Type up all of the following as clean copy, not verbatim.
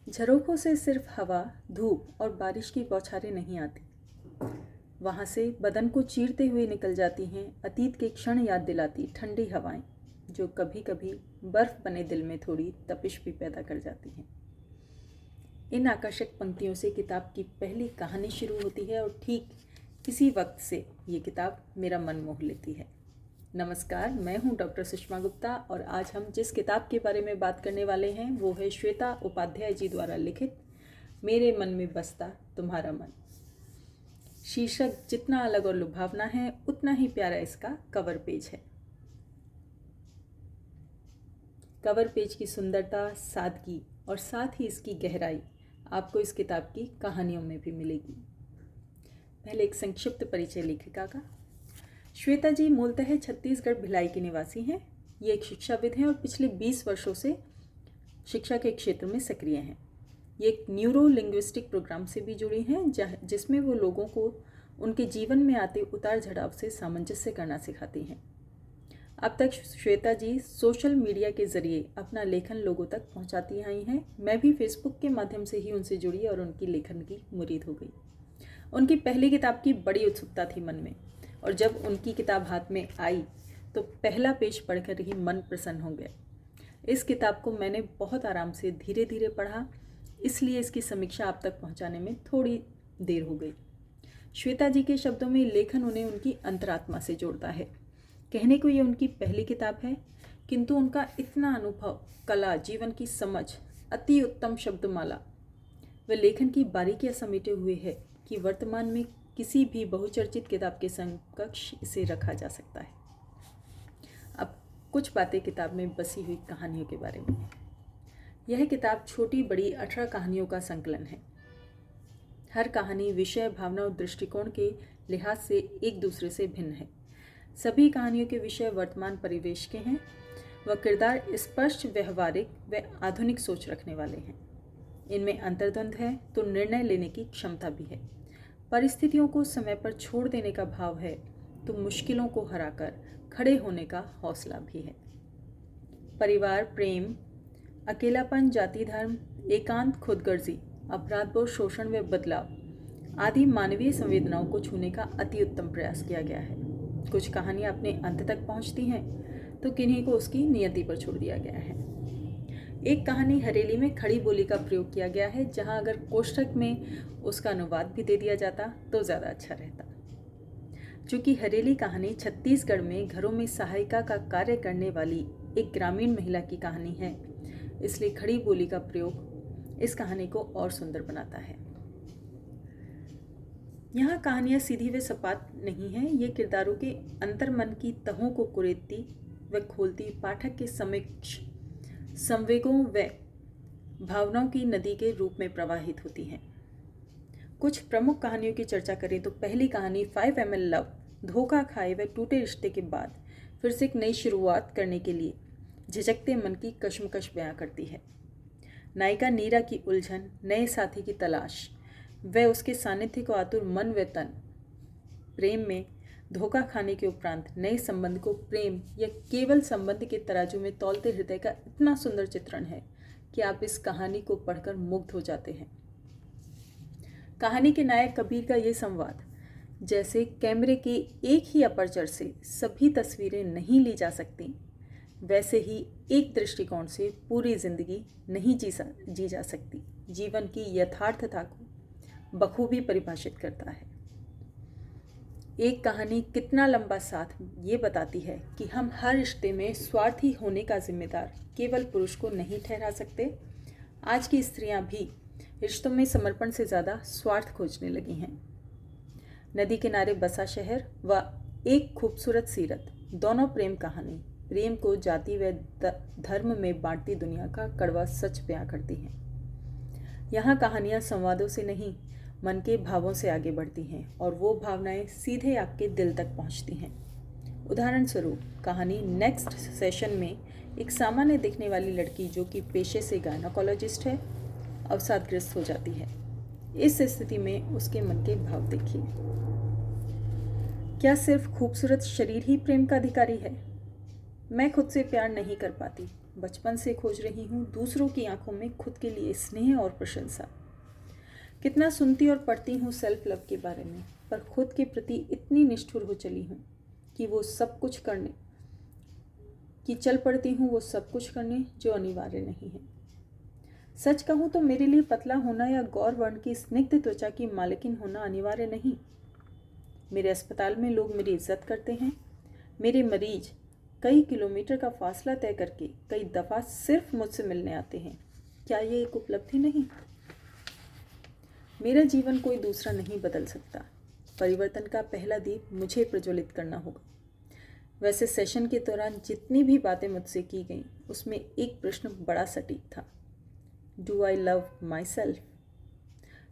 झरोखों से सिर्फ हवा, धूप और बारिश की बौछारें नहीं आती। वहाँ से बदन को चीरते हुए निकल जाती हैं अतीत के क्षण याद दिलाती ठंडी हवाएं, जो कभी कभी बर्फ बने दिल में थोड़ी तपिश भी पैदा कर जाती हैं। इन आकर्षक पंक्तियों से किताब की पहली कहानी शुरू होती है और ठीक इसी वक्त से ये किताब मेरा मन मोह लेती है। नमस्कार, मैं हूँ डॉक्टर सुषमा गुप्ता और आज हम जिस किताब के बारे में बात करने वाले हैं वो है श्वेता उपाध्याय जी द्वारा लिखित मेरे मन में बसता तुम्हारा मन। शीर्षक जितना अलग और लुभावना है उतना ही प्यारा इसका कवर पेज है। कवर पेज की सुंदरता, सादगी और साथ ही इसकी गहराई आपको इस किताब की कहानियों में भी मिलेगी। पहले एक संक्षिप्त परिचय लेखिका का। श्वेता जी मूलतः छत्तीसगढ़ भिलाई की निवासी हैं। ये एक शिक्षाविद हैं और पिछले 20 वर्षों से शिक्षा के क्षेत्र में सक्रिय हैं। ये एक न्यूरो लिंग्विस्टिक प्रोग्राम से भी जुड़ी हैं जिसमें वो लोगों को उनके जीवन में आते उतार चढ़ाव से सामंजस्य करना सिखाती हैं। अब तक श्वेता जी सोशल मीडिया के जरिए अपना लेखन लोगों तक पहुंचाती आई हैं। मैं भी फेसबुक के माध्यम से ही उनसे जुड़ी और उनकी लेखन की मुरीद हो गई। उनकी पहली किताब की बड़ी उत्सुकता थी मन में, और जब उनकी किताब हाथ में आई तो पहला पेज पढ़कर ही मन प्रसन्न हो गया। इस किताब को मैंने बहुत आराम से धीरे धीरे पढ़ा, इसलिए इसकी समीक्षा आप तक पहुंचाने में थोड़ी देर हो गई। श्वेता जी के शब्दों में लेखन उन्हें उनकी अंतरात्मा से जोड़ता है। कहने को ये उनकी पहली किताब है, किंतु उनका इतना अनुभव, कला, जीवन की समझ, अति उत्तम शब्दमाला व लेखन की बारीकियां समेटे हुए है कि वर्तमान में किसी भी बहुचर्चित किताब के समकक्ष इसे रखा जा सकता है। अब कुछ बातें किताब में बसी हुई कहानियों के बारे में। यह किताब छोटी बड़ी 18 कहानियों का संकलन है। हर कहानी विषय, भावना और दृष्टिकोण के लिहाज से एक दूसरे से भिन्न है। सभी कहानियों के विषय वर्तमान परिवेश के हैं व किरदार स्पष्ट, व्यवहारिक व आधुनिक सोच रखने वाले हैं। इनमें अंतर्द्वंद है तो निर्णय लेने की क्षमता भी है। परिस्थितियों को समय पर छोड़ देने का भाव है तो मुश्किलों को हराकर खड़े होने का हौसला भी है। परिवार, प्रेम, अकेलापन, जाति धर्म, एकांत, खुदगर्जी, अपराधबोध, शोषण व बदलाव आदि मानवीय संवेदनाओं को छूने का अति उत्तम प्रयास किया गया है। कुछ कहानियां अपने अंत तक पहुंचती हैं तो किन्हीं को उसकी नियति पर छोड़ दिया गया है। एक कहानी हरेली में खड़ी बोली का प्रयोग किया गया है, जहां अगर कोष्ठक में उसका अनुवाद भी दे दिया जाता तो ज़्यादा अच्छा रहता। चूँकि हरेली कहानी छत्तीसगढ़ में घरों में सहायिका का कार्य करने वाली एक ग्रामीण महिला की कहानी है, इसलिए खड़ी बोली का प्रयोग इस कहानी को और सुंदर बनाता है। यहाँ कहानियाँ सीधी व सपाट नहीं हैं, ये किरदारों के अंतर्मन की तहों को कुरेदती व खोलती पाठक के समक्ष संवेगों व भावनाओं की नदी के रूप में प्रवाहित होती हैं। कुछ प्रमुख कहानियों की चर्चा करें तो पहली कहानी 5 ml लव, धोखा खाए व टूटे रिश्ते के बाद फिर से एक नई शुरुआत करने के लिए झिझकते मन की कश्मकश बयां करती है। नायिका नीरा की उलझन, नए साथी की तलाश व उसके सानिध्य को आतुर मन व तन, प्रेम में धोखा खाने के उपरांत नए संबंध को प्रेम या केवल संबंध के तराजू में तौलते हृदय का इतना सुंदर चित्रण है कि आप इस कहानी को पढ़कर मुग्ध हो जाते हैं। कहानी के नायक कबीर का ये संवाद, जैसे कैमरे के एक ही अपर्चर से सभी तस्वीरें नहीं ली जा सकती, वैसे ही एक दृष्टिकोण से पूरी जिंदगी नहीं जी जा सकती, जीवन की यथार्थता को बखूबी परिभाषित करता है। एक कहानी कितना लंबा साथ ये बताती है कि हम हर रिश्ते में स्वार्थी होने का जिम्मेदार केवल पुरुष को नहीं ठहरा सकते। आज की स्त्रियां भी रिश्तों में समर्पण से ज़्यादा स्वार्थ खोजने लगी हैं। नदी किनारे बसा शहर व एक खूबसूरत सीरत, दोनों प्रेम कहानी प्रेम को जाति व धर्म में बांटती दुनिया का कड़वा सच बयां करती हैं। यहाँ कहानियाँ संवादों से नहीं, मन के भावों से आगे बढ़ती हैं और वो भावनाएं सीधे आपके दिल तक पहुंचती हैं। उदाहरण स्वरूप कहानी नेक्स्ट सेशन में एक सामान्य दिखने वाली लड़की जो कि पेशे से गायनोकोलॉजिस्ट है, अवसादग्रस्त हो जाती है। इस स्थिति में उसके मन के भाव देखिए। क्या सिर्फ खूबसूरत शरीर ही प्रेम का अधिकारी है? मैं खुद से प्यार नहीं कर पाती, बचपन से खोज रही हूँ दूसरों की आंखों में खुद के लिए स्नेह और प्रशंसा। कितना सुनती और पढ़ती हूँ सेल्फ लव के बारे में, पर खुद के प्रति इतनी निष्ठुर हो चली हूँ कि वो सब कुछ करने जो अनिवार्य नहीं है। सच कहूँ तो मेरे लिए पतला होना या गौर वर्ण की स्निग्ध त्वचा की मालकिन होना अनिवार्य नहीं। मेरे अस्पताल में लोग मेरी इज्जत करते हैं। मेरे मरीज कई किलोमीटर का फासला तय करके कई दफ़ा सिर्फ मुझसे मिलने आते हैं। क्या ये एक उपलब्धि नहीं? मेरा जीवन कोई दूसरा नहीं बदल सकता। परिवर्तन का पहला दीप मुझे प्रज्वलित करना होगा। वैसे सेशन के दौरान जितनी भी बातें मुझसे की गईं, उसमें एक प्रश्न बड़ा सटीक था, do I love my self?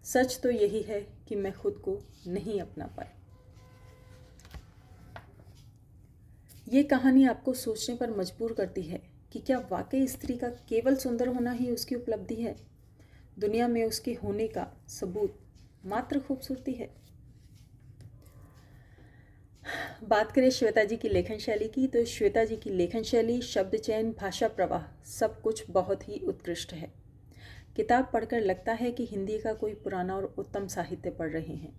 सच तो यही है कि मैं खुद को नहीं अपना पाई। ये कहानी आपको सोचने पर मजबूर करती है कि क्या वाकई स्त्री का केवल सुंदर होना ही उसकी उपलब्धि है? दुनिया में उसके होने का सबूत मात्र खूबसूरती है। बात करें श्वेता जी की लेखन शैली की, तो श्वेता जी की लेखन शैली, शब्द चयन, भाषा प्रवाह सब कुछ बहुत ही उत्कृष्ट है। किताब पढ़कर लगता है कि हिंदी का कोई पुराना और उत्तम साहित्य पढ़ रहे हैं।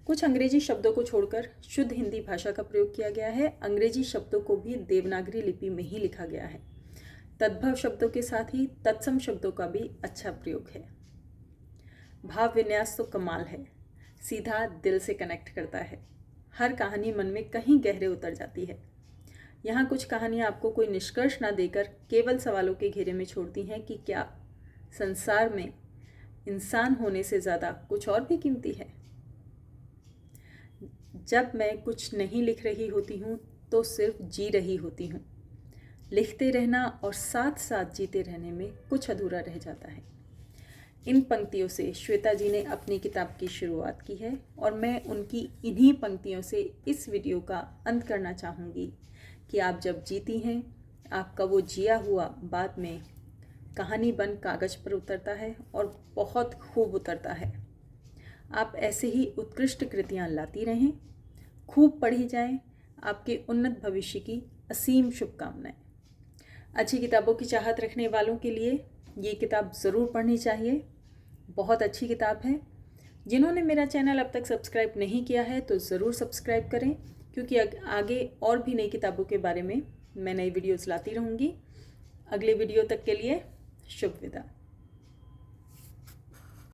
कुछ अंग्रेजी शब्दों को छोड़कर शुद्ध हिंदी भाषा का प्रयोग किया गया है। अंग्रेजी शब्दों को भी देवनागरी लिपि में ही लिखा गया है। तद्भव शब्दों के साथ ही तत्सम शब्दों का भी अच्छा प्रयोग है। भाव विन्यास तो कमाल है, सीधा दिल से कनेक्ट करता है। हर कहानी मन में कहीं गहरे उतर जाती है। यहाँ कुछ कहानियाँ आपको कोई निष्कर्ष ना देकर केवल सवालों के घेरे में छोड़ती हैं कि क्या संसार में इंसान होने से ज़्यादा कुछ और भी कीमती है। जब मैं कुछ नहीं लिख रही होती हूँ तो सिर्फ जी रही होती हूँ। लिखते रहना और साथ साथ जीते रहने में कुछ अधूरा रह जाता है। इन पंक्तियों से श्वेता जी ने अपनी किताब की शुरुआत की है और मैं उनकी इन्हीं पंक्तियों से इस वीडियो का अंत करना चाहूँगी कि आप जब जीती हैं, आपका वो जिया हुआ बाद में कहानी बन कागज़ पर उतरता है और बहुत खूब उतरता है। आप ऐसे ही उत्कृष्ट कृतियाँ लाती रहें, खूब पढ़ी जाएं। आपके उन्नत भविष्य की असीम शुभकामनाएं। अच्छी किताबों की चाहत रखने वालों के लिए ये किताब ज़रूर पढ़नी चाहिए। बहुत अच्छी किताब है। जिन्होंने मेरा चैनल अब तक सब्सक्राइब नहीं किया है तो ज़रूर सब्सक्राइब करें, क्योंकि आगे और भी नई किताबों के बारे में मैं नई वीडियोज़ लाती रहूँगी। अगले वीडियो तक के लिए शुभ विदा।